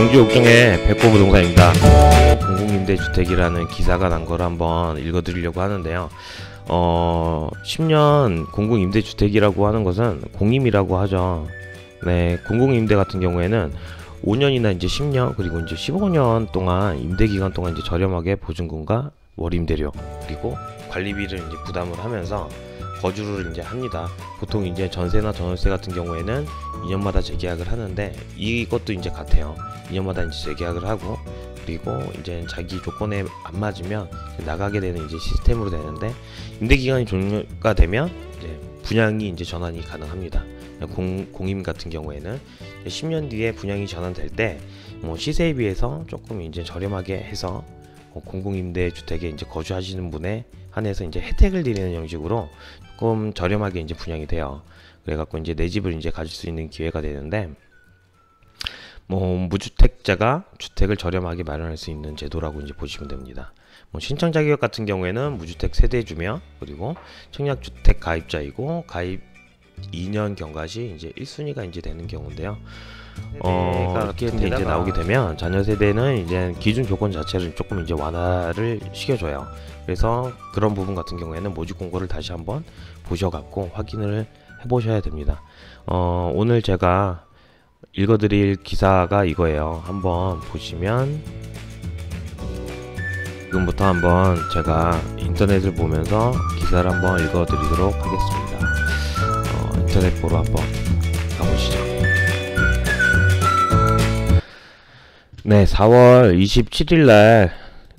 양주 옥정의 백호부동산입니다. 공공임대주택이라는 기사가 난 걸 한번 읽어드리려고 하는데요. 10년 공공임대주택이라고 하는 것은 공임이라고 하죠. 네, 공공임대 같은 경우에는 5년이나 이제 10년 그리고 이제 15년 동안 임대기간 동안 이제 저렴하게 보증금과 월임대료 그리고 관리비를 이제 부담을 하면서 거주를 이제 합니다. 보통 이제 전세나 전월세 같은 경우에는 2년마다 재계약을 하는데 이것도 이제 같아요. 2년마다 이제 재계약을 하고 그리고 이제 자기 조건에 안 맞으면 나가게 되는 이제 시스템으로 되는데 임대기간이 종료가 되면 이제 분양이 이제 전환이 가능합니다. 공임 같은 경우에는 10년 뒤에 분양이 전환될 때 뭐 시세에 비해서 조금 이제 저렴하게 해서 공공임대 주택에 이제 거주하시는 분에 한해서 이제 혜택을 드리는 형식으로 조금 저렴하게 이제 분양이 돼요. 그래갖고 이제 내 집을 이제 가질 수 있는 기회가 되는데 뭐 무주택자가 주택을 저렴하게 마련할 수 있는 제도라고 이제 보시면 됩니다. 뭐 신청 자격 같은 경우에는 무주택 세대주며 그리고 청약주택 가입자이고 가입 2년 경과시 이제 1순위가 이제 되는 경우인데요. 이렇게 이제 나오게 되면 자녀 세대는 이제 기준 조건 자체를 조금 이제 완화를 시켜줘요. 그래서 그런 부분 같은 경우에는 모집 공고를 다시 한번 보셔갖고 확인을 해보셔야 됩니다. 오늘 제가 읽어드릴 기사가 이거예요. 한번 보시면 지금부터 한번 제가 인터넷을 보면서 기사를 한번 읽어드리도록 하겠습니다. 인터넷 보러 한번 가보시죠. 네, 4월 27일날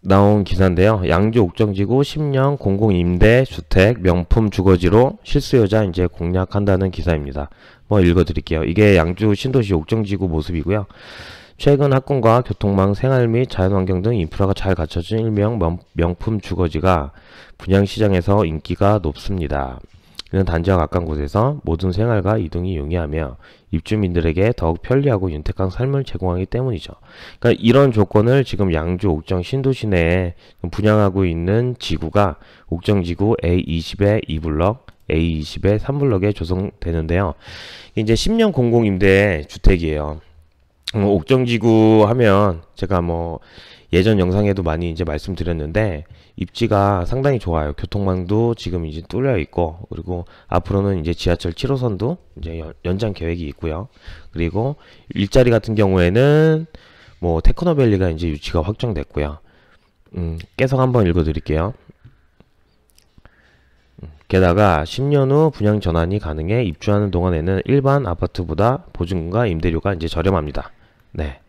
나온 기사인데요. 양주 옥정지구 10년 공공임대주택 명품 주거지로 실수요자 이제 공략한다는 기사입니다. 뭐 읽어드릴게요. 이게 양주 신도시 옥정지구 모습이고요. 최근 학군과 교통망, 생활 및 자연환경 등 인프라가 잘 갖춰진 일명 명품 주거지가 분양시장에서 인기가 높습니다. 이는 단지와 가까운 곳에서 모든 생활과 이동이 용이하며 입주민들에게 더욱 편리하고 윤택한 삶을 제공하기 때문이죠. 그러니까 이런 조건을 지금 양주 옥정 신도시 내에 분양하고 있는 지구가 옥정지구 A20의 2블럭, A20의 3블럭에 조성되는데요. 이제 10년 공공임대 주택이에요. 옥정지구 하면 제가 뭐 예전 영상에도 많이 이제 말씀드렸는데 입지가 상당히 좋아요. 교통망도 지금 이제 뚫려 있고 그리고 앞으로는 이제 지하철 7호선도 이제 연장 계획이 있고요. 그리고 일자리 같은 경우에는 뭐 테크노밸리가 이제 유치가 확정됐고요. 계속 한번 읽어드릴게요. 게다가 10년 후 분양 전환이 가능해 입주하는 동안에는 일반 아파트보다 보증금과 임대료가 이제 저렴합니다. 네.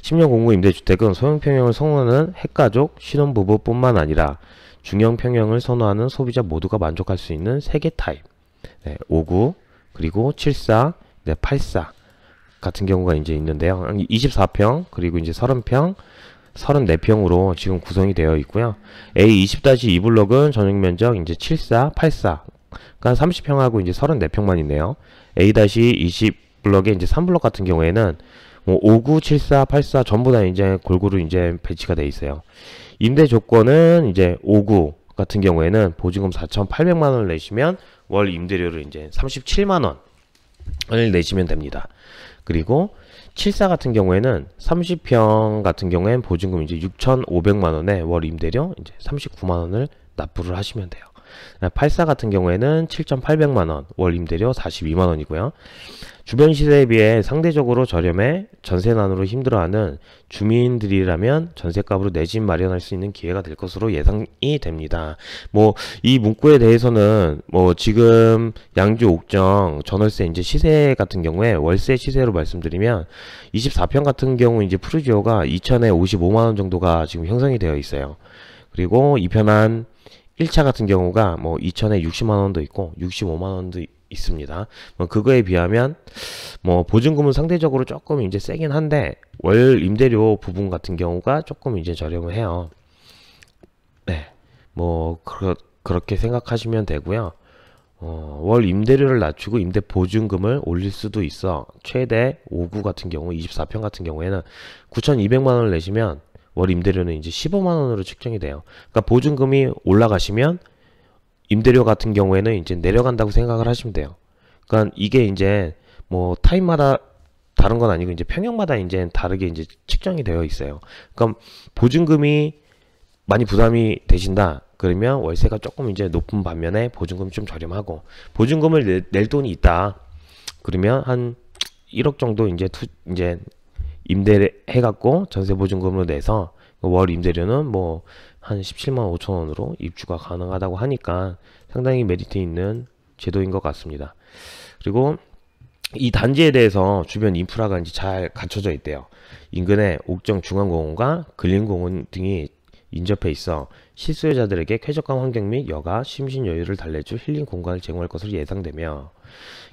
10년 공공임대주택은 소형평형을 선호하는 핵가족, 신혼부부뿐만 아니라 중형평형을 선호하는 소비자 모두가 만족할 수 있는 3개 타입, 네, 59, 그리고 74, 네, 84 같은 경우가 이제 있는데요. 24평, 그리고 이제 30평, 34평으로 지금 구성이 되어 있고요. A20-2블럭은 전용면적 이제 74, 84, 그러니까 30평하고 이제 34평만 있네요. A-20블럭의 이제 3블럭 같은 경우에는 59, 74, 84 전부 다 이제 골고루 이제 배치가 돼 있어요. 임대 조건은 이제 59 같은 경우에는 보증금 4,800만원을 내시면 월 임대료를 이제 37만원을 내시면 됩니다. 그리고 74 같은 경우에는 30평 같은 경우엔 보증금 이제 6,500만원에 월 임대료 이제 39만원을 납부를 하시면 돼요. 84 같은 경우에는 7,800만원, 월 임대료 42만원이고요. 주변 시세에 비해 상대적으로 저렴해 전세난으로 힘들어하는 주민들이라면 전세값으로 내 집 마련할 수 있는 기회가 될 것으로 예상이 됩니다. 뭐 이 문구에 대해서는 뭐 지금 양주 옥정 전월세 이제 시세 같은 경우에 월세 시세로 말씀드리면 24평 같은 경우 이제 푸르지오가 2천에 55만원 정도가 지금 형성이 되어 있어요. 그리고 2편한 1차 같은 경우가 뭐 2천에 60만원도 있고 65만원도 있습니다. 뭐 그거에 비하면 뭐 보증금은 상대적으로 조금 이제 세긴 한데 월 임대료 부분 같은 경우가 조금 이제 저렴을 해요. 네, 뭐 그렇게 생각하시면 되고요. 월 임대료를 낮추고 임대 보증금을 올릴 수도 있어. 최대 59 같은 경우 24평 같은 경우에는 9,200만원을 내시면 월 임대료는 이제 15만원으로 측정이 돼요. 그러니까 보증금이 올라가시면 임대료 같은 경우에는 이제 내려간다고 생각을 하시면 돼요. 그러니까 이게 이제 뭐 다른 건 아니고 이제 평형마다 이제 다르게 이제 측정이 되어 있어요. 그럼 보증금이 많이 부담이 되신다. 그러면 월세가 조금 이제 높은 반면에 보증금이 좀 저렴하고, 보증금을 낼 돈이 있다. 그러면 한 1억 정도 이제 임대를 해갖고 전세 보증금으로 내서 월 임대료는 뭐 한 17만 5천 원으로 입주가 가능하다고 하니까 상당히 메리트 있는 제도인 것 같습니다. 그리고 이 단지에 대해서 주변 인프라가 이제 잘 갖춰져 있대요. 인근에 옥정 중앙공원과 근린공원 등이 인접해 있어 실수요자들에게 쾌적한 환경 및 여가, 심신 여유를 달래줄 힐링 공간을 제공할 것으로 예상되며,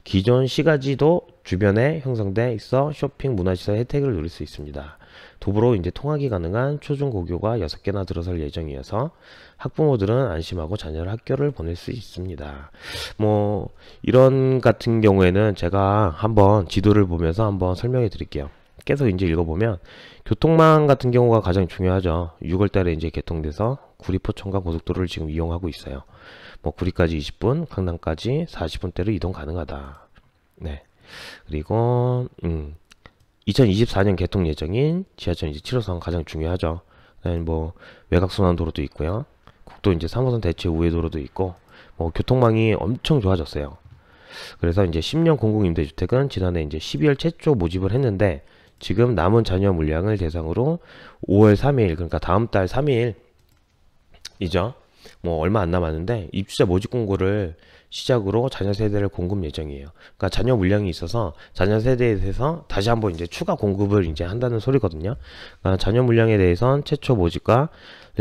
기존 시가지도 주변에 형성돼 있어 쇼핑, 문화시설 혜택을 누릴 수 있습니다. 도보로 이제 통학이 가능한 초중고교가 6개나 들어설 예정이어서 학부모들은 안심하고 자녀를 학교를 보낼 수 있습니다. 뭐 이런 같은 경우에는 제가 한번 지도를 보면서 한번 설명해 드릴게요. 계속 이제 읽어보면 교통망 같은 경우가 가장 중요하죠. 6월달에 이제 개통돼서 구리 포천간 고속도로를 지금 이용하고 있어요. 뭐 구리까지 20분, 강남까지 40분대로 이동 가능하다. 네. 그리고 2024년 개통 예정인 지하철 이제 7호선 가장 중요하죠. 뭐 외곽순환도로도 있고요. 국도 이제 3호선 대체 우회도로도 있고, 뭐 교통망이 엄청 좋아졌어요. 그래서 이제 10년 공공임대주택은 지난해 이제 12월 최초 모집을 했는데, 지금 남은 잔여 물량을 대상으로 5월 3일, 그러니까 다음 달 3일이죠. 뭐 얼마 안 남았는데 입주자 모집 공고를 시작으로 자녀 세대를 공급 예정이에요. 그러니까 자녀 물량이 있어서 자녀 세대에 대해서 다시 한번 이제 추가 공급을 이제 한다는 소리거든요. 그러니까 자녀 물량에 대해선 최초 모집과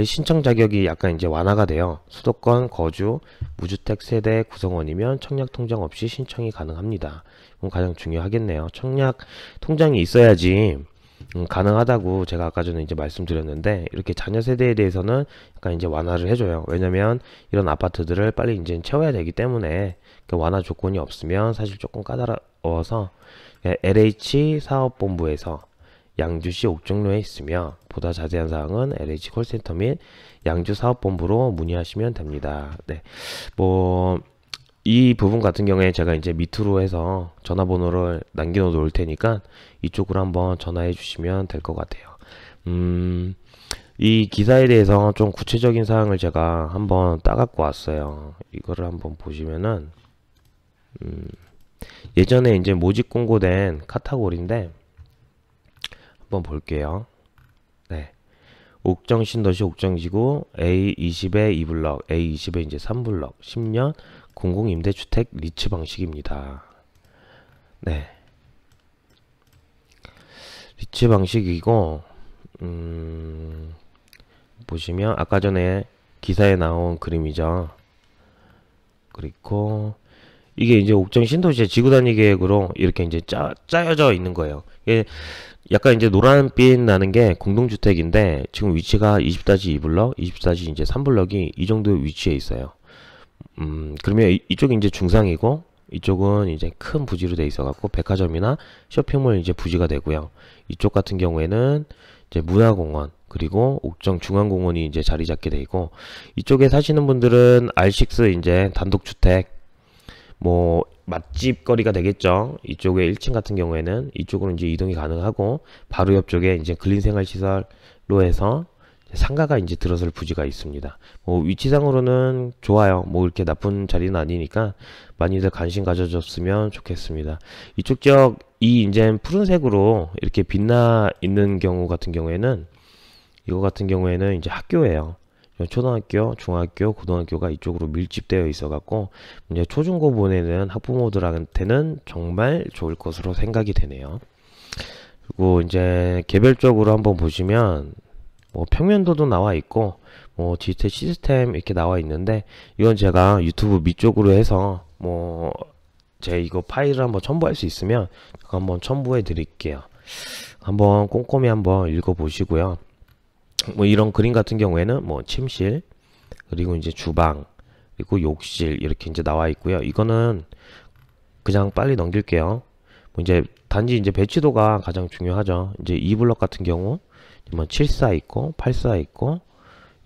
신청 자격이 약간 이제 완화가 돼요. 수도권 거주 무주택 세대 구성원이면 청약 통장 없이 신청이 가능합니다. 이건 가장 중요하겠네요. 청약 통장이 있어야지 가능하다고 제가 아까 전에 이제 말씀드렸는데, 이렇게 자녀 세대에 대해서는 약간 이제 완화를 해줘요. 왜냐면 이런 아파트들을 빨리 이제 채워야 되기 때문에 완화 조건이 없으면 사실 조금 까다로워서 LH 사업본부에서 양주시 옥정로에 있으며, 보다 자세한 사항은 LH 콜센터 및 양주 사업본부로 문의하시면 됩니다. 네, 뭐 이 부분 같은 경우에 제가 이제 밑으로 해서 전화번호를 남겨 놓을 테니까 이쪽으로 한번 전화해 주시면 될 것 같아요. 이 기사에 대해서 좀 구체적인 사항을 제가 한번 따갖고 왔어요. 이거를 한번 보시면은 예전에 이제 모집 공고된 카테고리인데 한번 볼게요. 네, 옥정 신도시 옥정지구 A20의 2블럭, A20의 이제 3블럭, 10년 공공임대주택 리츠 방식입니다. 네, 리츠 방식이고, 보시면 아까 전에 기사에 나온 그림이죠. 그리고 이게 이제 옥정 신도시의 지구단위 계획으로 이렇게 이제 짜여져 있는 거예요. 이게 약간 이제 노란빛 나는 게 공동주택인데, 지금 위치가 20-2블럭, 20- 이제 3블럭이 이 정도 위치에 있어요. 그러면 이쪽이 이제 중상이고, 이쪽은 이제 큰 부지로 돼 있어 갖고 백화점이나 쇼핑몰 이제 부지가 되고요. 이쪽 같은 경우에는 이제 문화공원, 그리고 옥정 중앙공원이 이제 자리 잡게 되고, 이쪽에 사시는 분들은 R6 이제 단독주택, 뭐 맛집 거리가 되겠죠. 이쪽에 1층 같은 경우에는 이쪽으로 이제 이동이 가능하고, 바로 옆쪽에 이제 근린생활시설로 해서 상가가 이제 들어설 부지가 있습니다. 뭐 위치상으로는 좋아요. 뭐 이렇게 나쁜 자리는 아니니까 많이들 관심 가져줬으면 좋겠습니다. 이쪽 지역 이 이제 푸른색으로 이렇게 빛나 있는 경우 같은 경우에는, 이거 같은 경우에는 이제 학교예요. 초등학교, 중학교, 고등학교가 이쪽으로 밀집되어 있어 갖고 이제 초중고 보내는 학부모들한테는 정말 좋을 것으로 생각이 되네요. 그리고 이제 개별적으로 한번 보시면 뭐 평면도도 나와 있고, 뭐 디지털 시스템 이렇게 나와 있는데, 이건 제가 유튜브 밑쪽으로 해서 뭐 제 이거 파일을 한번 첨부할 수 있으면 한번 첨부해 드릴게요. 한번 꼼꼼히 한번 읽어 보시고요. 뭐 이런 그림 같은 경우에는 뭐 침실, 그리고 이제 주방, 그리고 욕실 이렇게 이제 나와 있고요. 이거는 그냥 빨리 넘길게요. 뭐 이제 단지 이제 배치도가 가장 중요하죠. 이제 2블럭 같은 경우 뭐 7사 있고 8사 있고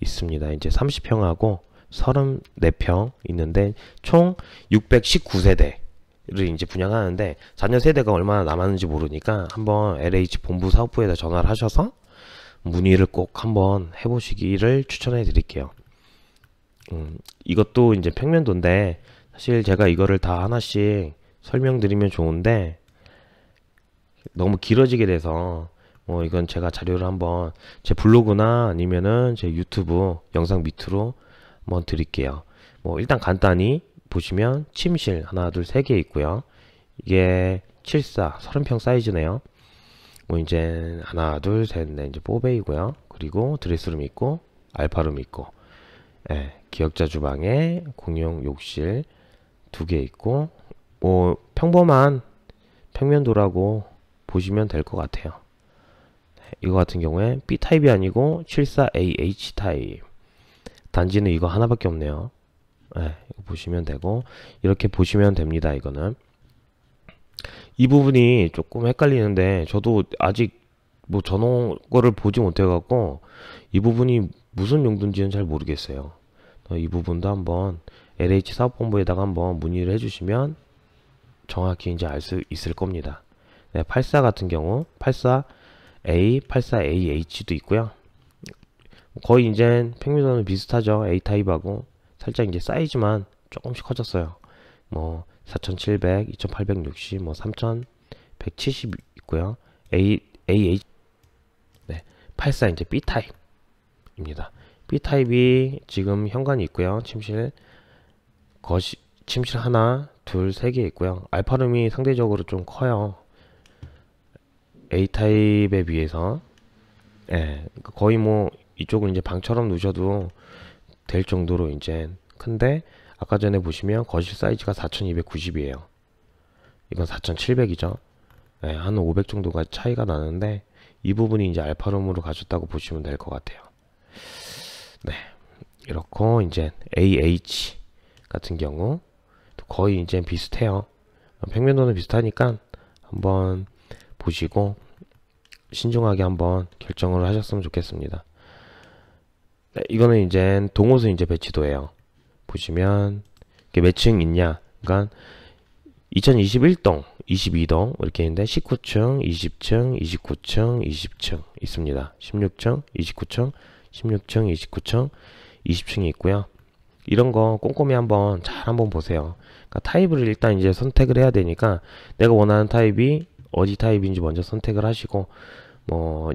있습니다. 이제 30평하고 34평 있는데 총 619세대 이제 분양하는데 자녀 세대가 얼마나 남았는지 모르니까 한번 LH 본부 사업부에다 전화를 하셔서 문의를 꼭 한번 해보시기를 추천해 드릴게요. 이것도 이제 평면도인데 사실 제가 이거를 다 하나씩 설명드리면 좋은데 너무 길어지게 돼서 이건 제가 자료를 한번 제 블로그나 아니면은 제 유튜브 영상 밑으로 한번 드릴게요. 일단 간단히 보시면 침실 하나 둘 세 개 있고요. 이게 74 30평 사이즈네요. 이제 하나 둘 셋 넷 이제 4베이고요. 그리고 드레스룸 있고 알파룸 있고, 기역자 주방에 공용 욕실 2개 있고, 평범한 평면도라고 보시면 될 것 같아요. 이거 같은 경우에 B타입이 아니고 74AH 타입. 단지는 이거 하나밖에 없네요. 이거 보시면 되고, 이렇게 보시면 됩니다. 이거는 이 부분이 조금 헷갈리는데 저도 아직 전원 거를 보지 못해 갖고 이 부분이 무슨 용도인지는 잘 모르겠어요. 이 부분도 한번 LH 사업본부에다가 한번 문의를 해주시면 정확히 이제 알 수 있을 겁니다. 84 같은 경우 84A, 84AH도 있고요. 거의 이제 평면도는 비슷하죠. A 타입하고 살짝 이제 사이즈만 조금씩 커졌어요. 4700, 2860, 3170 있고요. AH 84 이제 B 타입입니다. B 타입이 지금 현관이 있고요. 침실 침실 하나, 둘, 세 개 있고요. 알파룸이 상대적으로 좀 커요. A 타입에 비해서. 거의 이쪽은 이제 방처럼 놓으셔도 될 정도로 이제 큰데, 아까 전에 보시면 거실 사이즈가 4290이에요. 이건 4700이죠. 한 500 정도가 차이가 나는데 이 부분이 이제 알파룸으로 가졌다고 보시면 될 것 같아요. 이렇고 이제 AH 같은 경우 거의 이제 비슷해요. 평면도는 비슷하니까 한번 보시고 신중하게 한번 결정을 하셨으면 좋겠습니다. 이거는 이제 동호수 이제 배치도예요. 보시면 이게 몇 층 있냐? 그러니까 2021동, 22동 이렇게 있는데 19층, 20층, 29층, 20층 있습니다. 16층, 29층, 16층, 29층, 20층이 있고요. 이런 거 꼼꼼히 한번 잘 한번 보세요. 그러니까 타입을 일단 이제 선택을 해야 되니까 내가 원하는 타입이 어디 타입인지 먼저 선택을 하시고,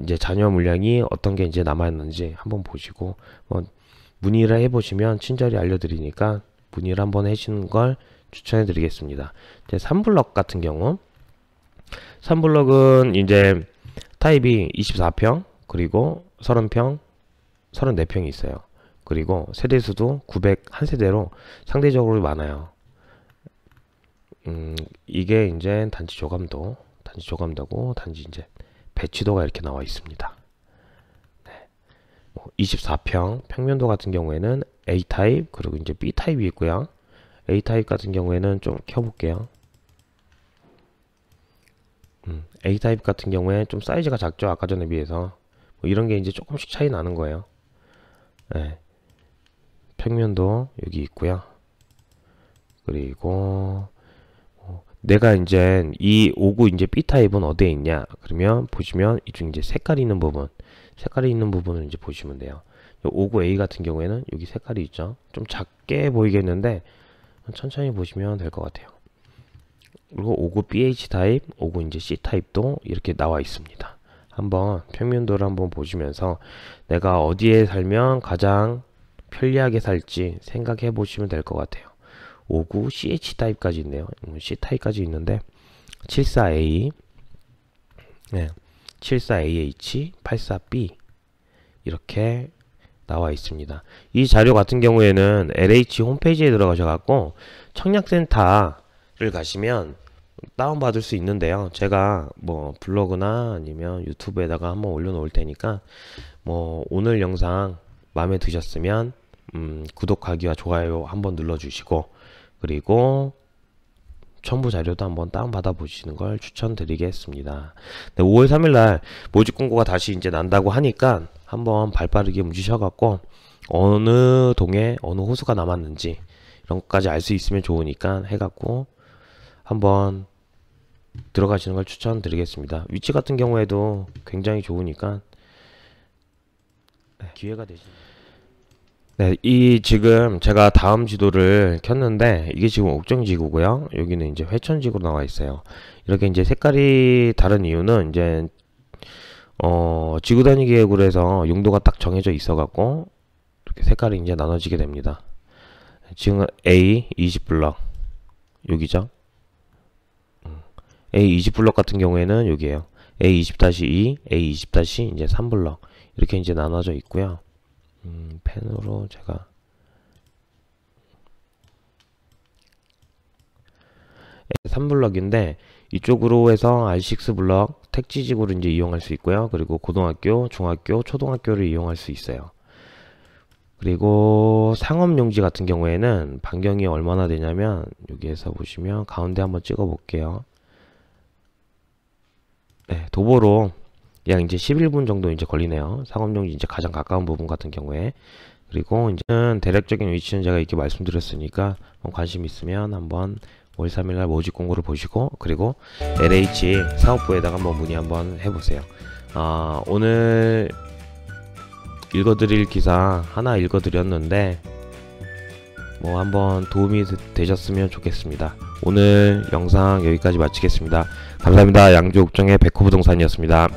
이제 자녀 물량이 어떤 게 이제 남아있는지 한번 보시고, 문의를 해보시면 친절히 알려드리니까 문의를 한번 해주시는 걸 추천해 드리겠습니다. 이제 3블럭 같은 경우 3블럭은 이제 타입이 24평 그리고 30평 34평이 있어요. 그리고 세대수도 901세대로 상대적으로 많아요. 이게 이제 단지 조감도고 단지 이제 배치도가 이렇게 나와 있습니다. 24평 평면도 같은 경우에는 A 타입 그리고 이제 B 타입이 있고요. A 타입 같은 경우에는 좀 켜볼게요. A 타입 같은 경우에 좀 사이즈가 작죠. 아까 전에 비해서. 이런 게 이제 조금씩 차이 나는 거예요. 평면도 여기 있고요. 그리고 내가 이제 이 59 이제 B 타입은 어디에 있냐? 그러면 보시면 이쪽 이제 색깔이 있는 부분을 이제 보시면 돼요. 59A 같은 경우에는 여기 색깔이 있죠. 좀 작게 보이겠는데 천천히 보시면 될 것 같아요. 그리고 59 BH 타입, 59 이제 C 타입도 이렇게 나와 있습니다. 한번 평면도를 한번 보시면서 내가 어디에 살면 가장 편리하게 살지 생각해 보시면 될 것 같아요. 59 CH 타입까지 있네요. C 타입까지 있는데 74A, 74AH, 84B 이렇게 나와 있습니다. 이 자료 같은 경우에는 LH 홈페이지에 들어가셔갖고 청약센터를 가시면 다운받을 수 있는데요. 제가 블로그나 아니면 유튜브에다가 한번 올려놓을 테니까 오늘 영상 마음에 드셨으면 구독하기와 좋아요 한번 눌러주시고, 그리고 첨부 자료도 한번 다운받아 보시는 걸 추천드리겠습니다. 5월 3일날 모집 공고가 다시 이제 난다고 하니까 한번 발빠르게 움직이셔갖고 어느 동에 어느 호수가 남았는지 이런 것까지 알 수 있으면 좋으니까 해갖고 한번 들어가시는 걸 추천드리겠습니다. 위치 같은 경우에도 굉장히 좋으니까 기회가 되시면. 네, 이 지금 제가 다음 지도를 켰는데 이게 지금 옥정지구고요. 여기는 이제 회천지구로 나와 있어요. 이렇게 이제 색깔이 다른 이유는 이제 지구 단위 계획으로 해서 용도가 딱 정해져 있어 갖고 이렇게 색깔이 이제 나눠지게 됩니다. 지금 A 20블럭 여기죠. A 20블럭 같은 경우에는 여기에요. A 20-2, A 20- 이제 3블럭 이렇게 이제 나눠져 있고요. 펜으로 제가 A3블럭인데 이쪽으로 해서 R6 블럭 택지지구로 이제 이용할 수 있고요. 그리고 고등학교, 중학교, 초등학교를 이용할 수 있어요. 그리고 상업용지 같은 경우에는 반경이 얼마나 되냐면 여기에서 보시면 가운데 한번 찍어 볼게요. 네, 도보로 약 이제 11분 정도 이제 걸리네요. 상업용지 이제 가장 가까운 부분 같은 경우에. 그리고 이제는 대략적인 위치는 제가 이렇게 말씀드렸으니까 관심 있으면 한번 5월 3일날 모집 공고를 보시고 그리고 LH 사업부에다가 한번 문의 한번 해보세요. 오늘 읽어드릴 기사 하나 읽어드렸는데 뭐 한번 도움이 되셨으면 좋겠습니다. 오늘 영상 여기까지 마치겠습니다. 감사합니다. 양주 옥정의 백호부동산이었습니다.